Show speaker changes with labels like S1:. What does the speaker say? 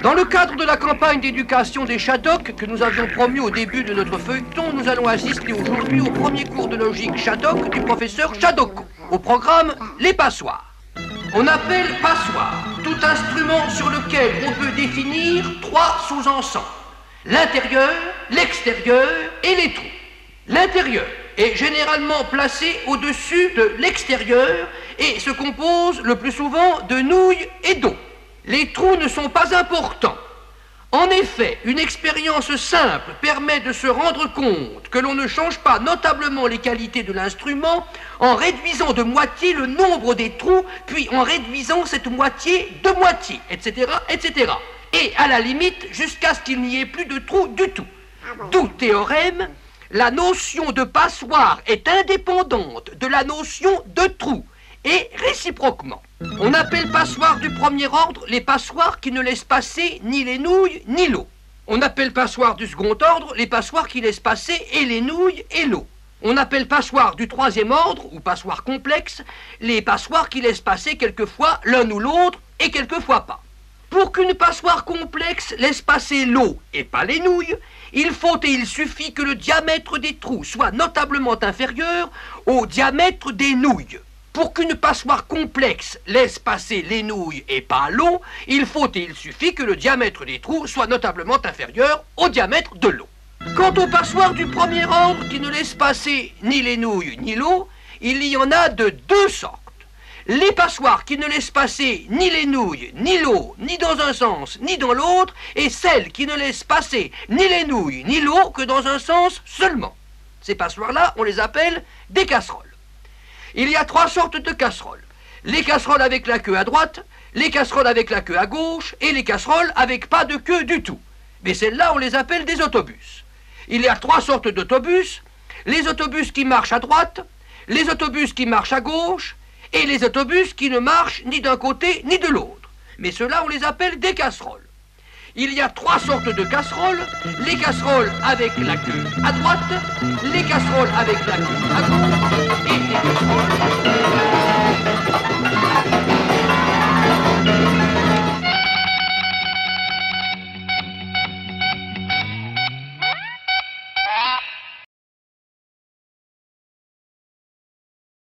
S1: Dans le cadre de la campagne d'éducation des Shadocks que nous avions promu au début de notre feuilleton, nous allons assister aujourd'hui au premier cours de logique Shaddock du professeur Shadocko. Au programme, les passoires. On appelle passoire tout instrument sur lequel on peut définir trois sous-ensembles. L'intérieur, l'extérieur et les trous. L'intérieur est généralement placé au-dessus de l'extérieur et se compose le plus souvent de nouilles et d'eau. Les trous ne sont pas importants. En effet, une expérience simple permet de se rendre compte que l'on ne change pas notablement les qualités de l'instrument en réduisant de moitié le nombre des trous, puis en réduisant cette moitié de moitié, etc., etc. Et à la limite, jusqu'à ce qu'il n'y ait plus de trous du tout. D'où théorème, la notion de passoire est indépendante de la notion de trou, et réciproquement. On appelle passoires du premier ordre les passoires qui ne laissent passer ni les nouilles ni l'eau. On appelle passoires du second ordre les passoires qui laissent passer et les nouilles et l'eau. On appelle passoires du troisième ordre, ou passoires complexes, les passoires qui laissent passer quelquefois l'un ou l'autre et quelquefois pas. Pour qu'une passoire complexe laisse passer l'eau et pas les nouilles, il faut et il suffit que le diamètre des trous soit notablement inférieur au diamètre des nouilles. Pour qu'une passoire complexe laisse passer les nouilles et pas l'eau, il faut et il suffit que le diamètre des trous soit notablement inférieur au diamètre de l'eau. Quant aux passoires du premier ordre qui ne laissent passer ni les nouilles ni l'eau, il y en a de deux sortes. Les passoires qui ne laissent passer ni les nouilles, ni l'eau, ni dans un sens, ni dans l'autre, et celles qui ne laissent passer ni les nouilles, ni l'eau que dans un sens seulement. Ces passoires-là, on les appelle des casseroles. Il y a trois sortes de casseroles. Les casseroles avec la queue à droite, les casseroles avec la queue à gauche et les casseroles avec pas de queue du tout. Mais celles-là, on les appelle des autobus. Il y a trois sortes d'autobus. Les autobus qui marchent à droite, les autobus qui marchent à gauche et les autobus qui ne marchent ni d'un côté ni de l'autre. Mais ceux-là, on les appelle des casseroles. Il y a trois sortes de casseroles, les casseroles avec la queue à droite, les casseroles avec la queue à gauche et les casseroles...